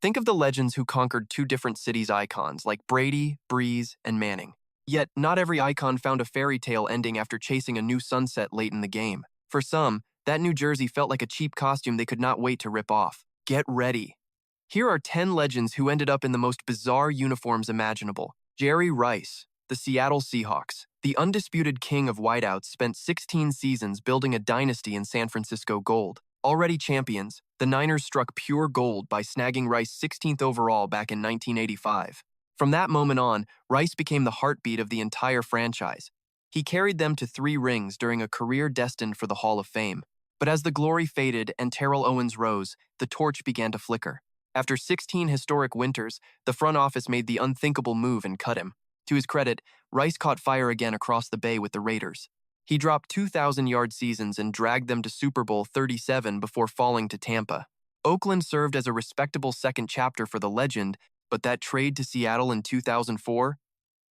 Think of the legends who conquered two different cities' icons like Brady, Brees, and Manning. Yet, not every icon found a fairy tale ending after chasing a new sunset late in the game. For some, that new jersey felt like a cheap costume they could not wait to rip off. Get ready. Here are 10 legends who ended up in the most bizarre uniforms imaginable. Jerry Rice, the Seattle Seahawks. The undisputed king of wideouts spent 16 seasons building a dynasty in San Francisco gold. Already champions, the Niners struck pure gold by snagging Rice 16th overall back in 1985. From that moment on, Rice became the heartbeat of the entire franchise. He carried them to 3 rings during a career destined for the Hall of Fame. But as the glory faded and Terrell Owens rose, the torch began to flicker. After 16 historic winters, the front office made the unthinkable move and cut him. To his credit, Rice caught fire again across the bay with the Raiders. He dropped 2,000-yard seasons and dragged them to Super Bowl 37 before falling to Tampa. Oakland served as a respectable second chapter for the legend, but that trade to Seattle in 2004?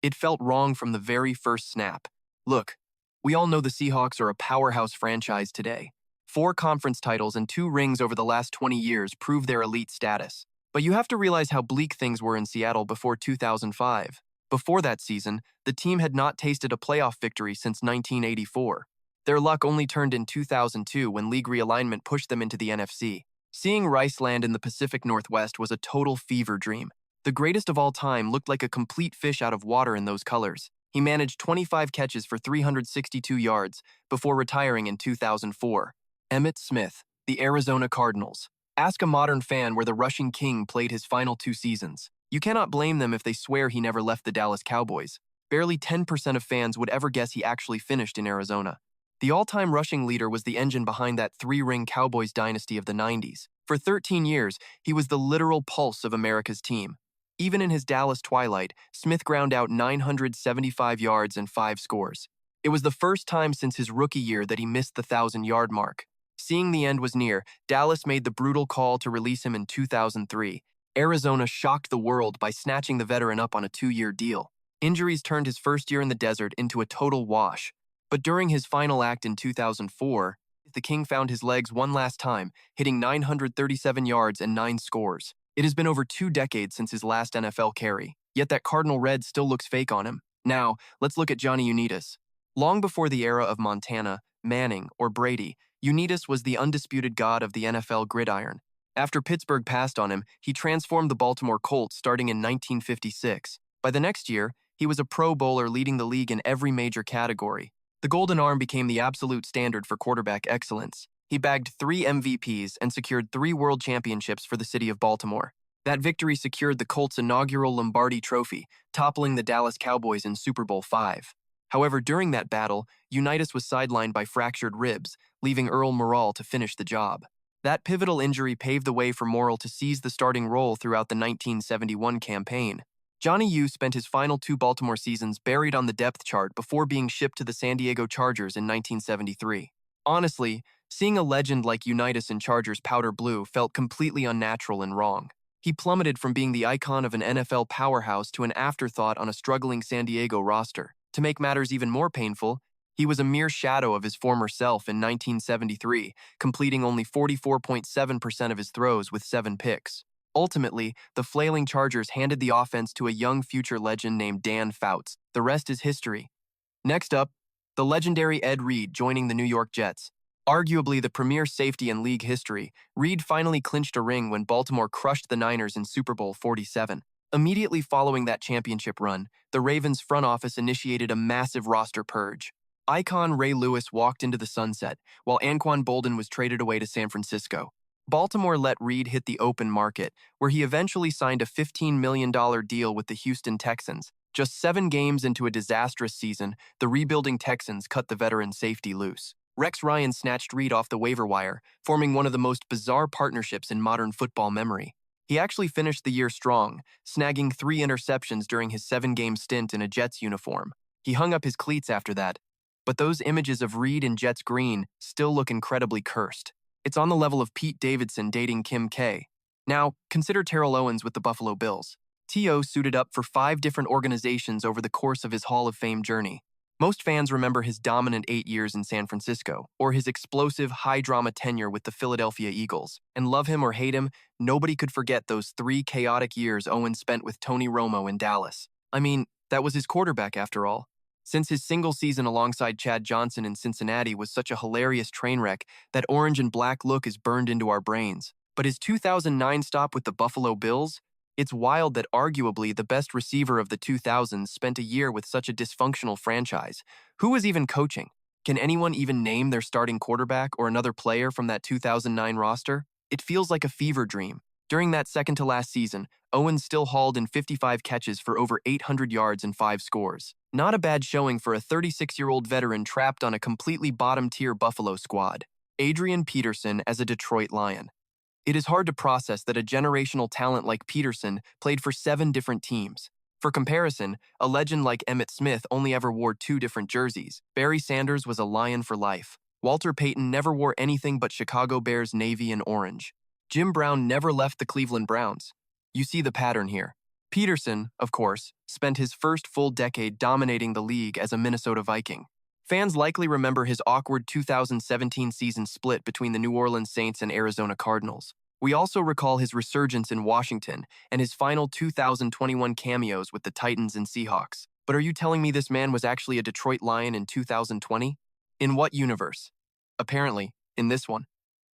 It felt wrong from the very first snap. Look, we all know the Seahawks are a powerhouse franchise today. 4 conference titles and 2 rings over the last 20 years prove their elite status. But you have to realize how bleak things were in Seattle before 2005. Before that season, the team had not tasted a playoff victory since 1984. Their luck only turned in 2002 when league realignment pushed them into the NFC. Seeing Rice land in the Pacific Northwest was a total fever dream. The greatest of all time looked like a complete fish out of water in those colors. He managed 25 catches for 362 yards before retiring in 2004. Emmitt Smith, the Arizona Cardinals. Ask a modern fan where the Rushing King played his final 2 seasons. You cannot blame them if they swear he never left the Dallas Cowboys. Barely 10% of fans would ever guess he actually finished in Arizona. The all-time rushing leader was the engine behind that 3-ring Cowboys dynasty of the 90s. For 13 years, he was the literal pulse of America's team. Even in his Dallas twilight, Smith ground out 975 yards and 5 scores. It was the first time since his rookie year that he missed the 1,000-yard mark. Seeing the end was near, Dallas made the brutal call to release him in 2003. Arizona shocked the world by snatching the veteran up on a 2-year deal. Injuries turned his first year in the desert into a total wash. But during his final act in 2004, the King found his legs one last time, hitting 937 yards and 9 scores. It has been over 2 decades since his last NFL carry, yet that Cardinal red still looks fake on him. Now, let's look at Johnny Unitas. Long before the era of Montana, Manning, or Brady, Unitas was the undisputed god of the NFL gridiron. After Pittsburgh passed on him, he transformed the Baltimore Colts starting in 1956. By the next year, he was a Pro Bowler leading the league in every major category. The Golden Arm became the absolute standard for quarterback excellence. He bagged 3 MVPs and secured 3 world championships for the city of Baltimore. That victory secured the Colts' inaugural Lombardi Trophy, toppling the Dallas Cowboys in Super Bowl V. However, during that battle, Unitas was sidelined by fractured ribs, leaving Earl Morrall to finish the job. That pivotal injury paved the way for Morrall to seize the starting role throughout the 1971 campaign. Johnny U spent his final 2 Baltimore seasons buried on the depth chart before being shipped to the San Diego Chargers in 1973. Honestly, seeing a legend like Unitas in Chargers powder blue felt completely unnatural and wrong. He plummeted from being the icon of an NFL powerhouse to an afterthought on a struggling San Diego roster. To make matters even more painful, he was a mere shadow of his former self in 1973, completing only 44.7% of his throws with 7 picks. Ultimately, the flailing Chargers handed the offense to a young future legend named Dan Fouts. The rest is history. Next up, the legendary Ed Reed joining the New York Jets. Arguably the premier safety in league history, Reed finally clinched a ring when Baltimore crushed the Niners in Super Bowl 47. Immediately following that championship run, the Ravens' front office initiated a massive roster purge. Icon Ray Lewis walked into the sunset, while Anquan Boldin was traded away to San Francisco. Baltimore let Reed hit the open market, where he eventually signed a $15 million deal with the Houston Texans. Just 7 games into a disastrous season, the rebuilding Texans cut the veteran safety loose. Rex Ryan snatched Reed off the waiver wire, forming one of the most bizarre partnerships in modern football memory. He actually finished the year strong, snagging 3 interceptions during his 7-game stint in a Jets uniform. He hung up his cleats after that, but those images of Reed in Jets green still look incredibly cursed. It's on the level of Pete Davidson dating Kim K. Now, consider Terrell Owens with the Buffalo Bills. T.O. suited up for 5 different organizations over the course of his Hall of Fame journey. Most fans remember his dominant 8 years in San Francisco, or his explosive, high-drama tenure with the Philadelphia Eagles. And love him or hate him, nobody could forget those 3 chaotic years Owens spent with Tony Romo in Dallas. I mean, that was his quarterback after all. Since his single season alongside Chad Johnson in Cincinnati was such a hilarious train wreck, that orange and black look is burned into our brains. But his 2009 stop with the Buffalo Bills? It's wild that arguably the best receiver of the 2000s spent a year with such a dysfunctional franchise. Who was even coaching? Can anyone even name their starting quarterback or another player from that 2009 roster? It feels like a fever dream. During that second-to-last season, Owens still hauled in 55 catches for over 800 yards and 5 scores. Not a bad showing for a 36-year-old veteran trapped on a completely bottom-tier Buffalo squad. Adrian Peterson as a Detroit Lion. It is hard to process that a generational talent like Peterson played for 7 different teams. For comparison, a legend like Emmitt Smith only ever wore 2 different jerseys. Barry Sanders was a Lion for life. Walter Payton never wore anything but Chicago Bears navy and orange. Jim Brown never left the Cleveland Browns. You see the pattern here. Peterson, of course, spent his first full decade dominating the league as a Minnesota Viking. Fans likely remember his awkward 2017 season split between the New Orleans Saints and Arizona Cardinals. We also recall his resurgence in Washington and his final 2021 cameos with the Titans and Seahawks. But are you telling me this man was actually a Detroit Lion in 2020? In what universe? Apparently, in this one.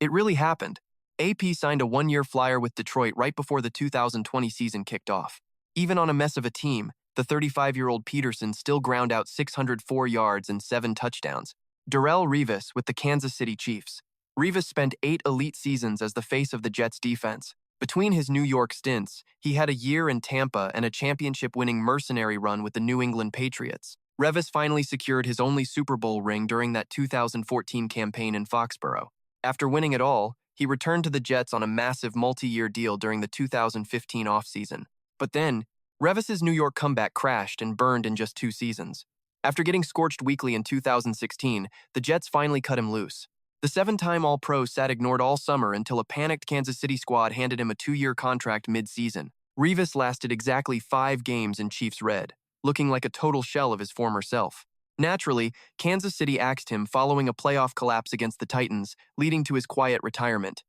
It really happened. AP signed a 1-year flyer with Detroit right before the 2020 season kicked off. Even on a mess of a team, the 35-year-old Peterson still ground out 604 yards and 7 touchdowns. Darrelle Revis with the Kansas City Chiefs. Revis spent 8 elite seasons as the face of the Jets' defense. Between his New York stints, he had a year in Tampa and a championship-winning mercenary run with the New England Patriots. Revis finally secured his only Super Bowl ring during that 2014 campaign in Foxborough. After winning it all, he returned to the Jets on a massive multi-year deal during the 2015 offseason. But then, Revis's New York comeback crashed and burned in just 2 seasons. After getting scorched weekly in 2016, the Jets finally cut him loose. The 7-time All-Pro sat ignored all summer until a panicked Kansas City squad handed him a 2-year contract mid-season. Revis lasted exactly 5 games in Chiefs red, looking like a total shell of his former self. Naturally, Kansas City axed him following a playoff collapse against the Titans, leading to his quiet retirement.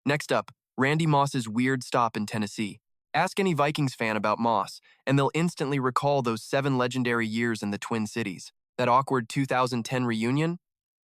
Next up, Randy Moss's weird stop in Tennessee. Ask any Vikings fan about Moss, and they'll instantly recall those 7 legendary years in the Twin Cities. That awkward 2010 reunion?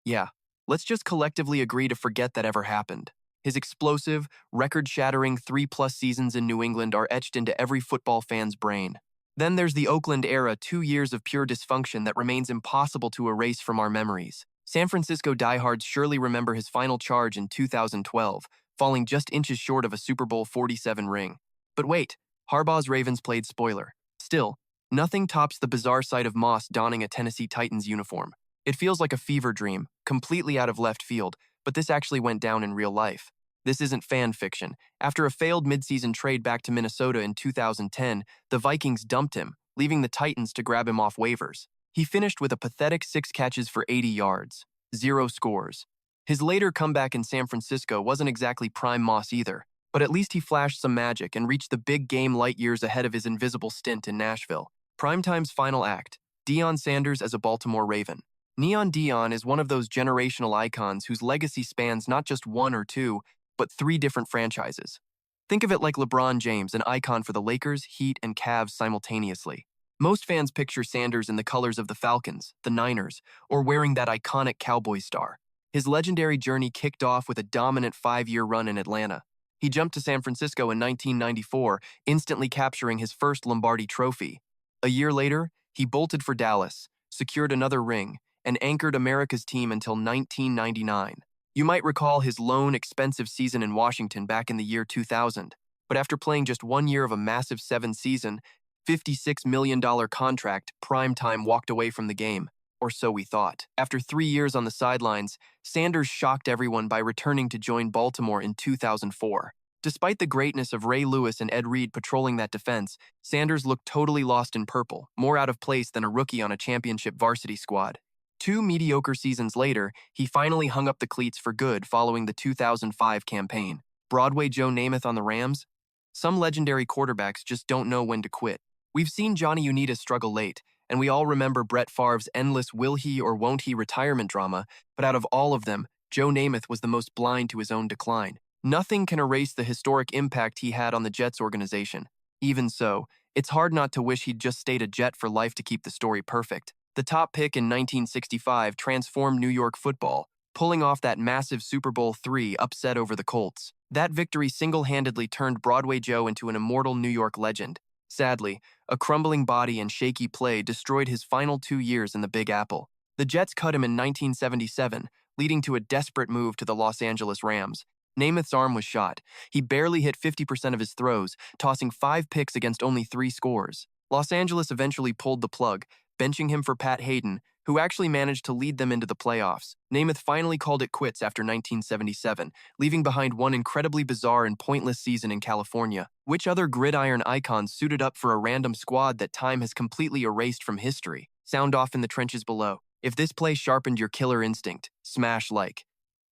Yeah, let's just collectively agree to forget that ever happened. His explosive, record-shattering 3+ seasons in New England are etched into every football fan's brain. Then there's the Oakland era, 2 years of pure dysfunction that remains impossible to erase from our memories. San Francisco diehards surely remember his final charge in 2012, falling just inches short of a Super Bowl 47 ring. But wait, Harbaugh's Ravens played spoiler. Still, nothing tops the bizarre sight of Moss donning a Tennessee Titans uniform. It feels like a fever dream, completely out of left field, but this actually went down in real life. This isn't fan fiction. After a failed midseason trade back to Minnesota in 2010, the Vikings dumped him, leaving the Titans to grab him off waivers. He finished with a pathetic 6 catches for 80 yards, 0 scores. His later comeback in San Francisco wasn't exactly prime Moss either, but at least he flashed some magic and reached the big game light years ahead of his invisible stint in Nashville. Primetime's final act, Deion Sanders as a Baltimore Raven. Neon Deion is one of those generational icons whose legacy spans not just 1 or 2, but 3 different franchises. Think of it like LeBron James, an icon for the Lakers, Heat, and Cavs simultaneously. Most fans picture Sanders in the colors of the Falcons, the Niners, or wearing that iconic cowboy star. His legendary journey kicked off with a dominant 5-year run in Atlanta. He jumped to San Francisco in 1994, instantly capturing his first Lombardi trophy. A year later, he bolted for Dallas, secured another ring, and anchored America's team until 1999. You might recall his lone, expensive season in Washington back in the year 2000, but after playing just 1 year of a massive 7-season, $56 million contract, Primetime walked away from the game, or so we thought. After 3 years on the sidelines, Sanders shocked everyone by returning to join Baltimore in 2004. Despite the greatness of Ray Lewis and Ed Reed patrolling that defense, Sanders looked totally lost in purple, more out of place than a rookie on a championship varsity squad. 2 mediocre seasons later, he finally hung up the cleats for good following the 2005 campaign. Broadway Joe Namath on the Rams? Some legendary quarterbacks just don't know when to quit. We've seen Johnny Unitas struggle late, and we all remember Brett Favre's endless will he or won't he retirement drama, but out of all of them, Joe Namath was the most blind to his own decline. Nothing can erase the historic impact he had on the Jets organization. Even so, it's hard not to wish he'd just stayed a Jet for life to keep the story perfect. The top pick in 1965 transformed New York football, pulling off that massive Super Bowl III upset over the Colts. That victory single-handedly turned Broadway Joe into an immortal New York legend. Sadly, a crumbling body and shaky play destroyed his final 2 years in the Big Apple. The Jets cut him in 1977, leading to a desperate move to the Los Angeles Rams. Namath's arm was shot. He barely hit 50% of his throws, tossing 5 picks against only 3 scores. Los Angeles eventually pulled the plug, benching him for Pat Hayden, who actually managed to lead them into the playoffs. Namath finally called it quits after 1977, leaving behind one incredibly bizarre and pointless season in California. Which other gridiron icons suited up for a random squad that time has completely erased from history? Sound off in the trenches below. If this play sharpened your killer instinct, smash like.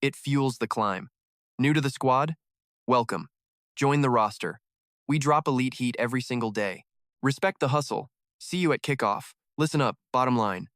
It fuels the climb. New to the squad? Welcome. Join the roster. We drop elite heat every single day. Respect the hustle. See you at kickoff. Listen up, bottom line.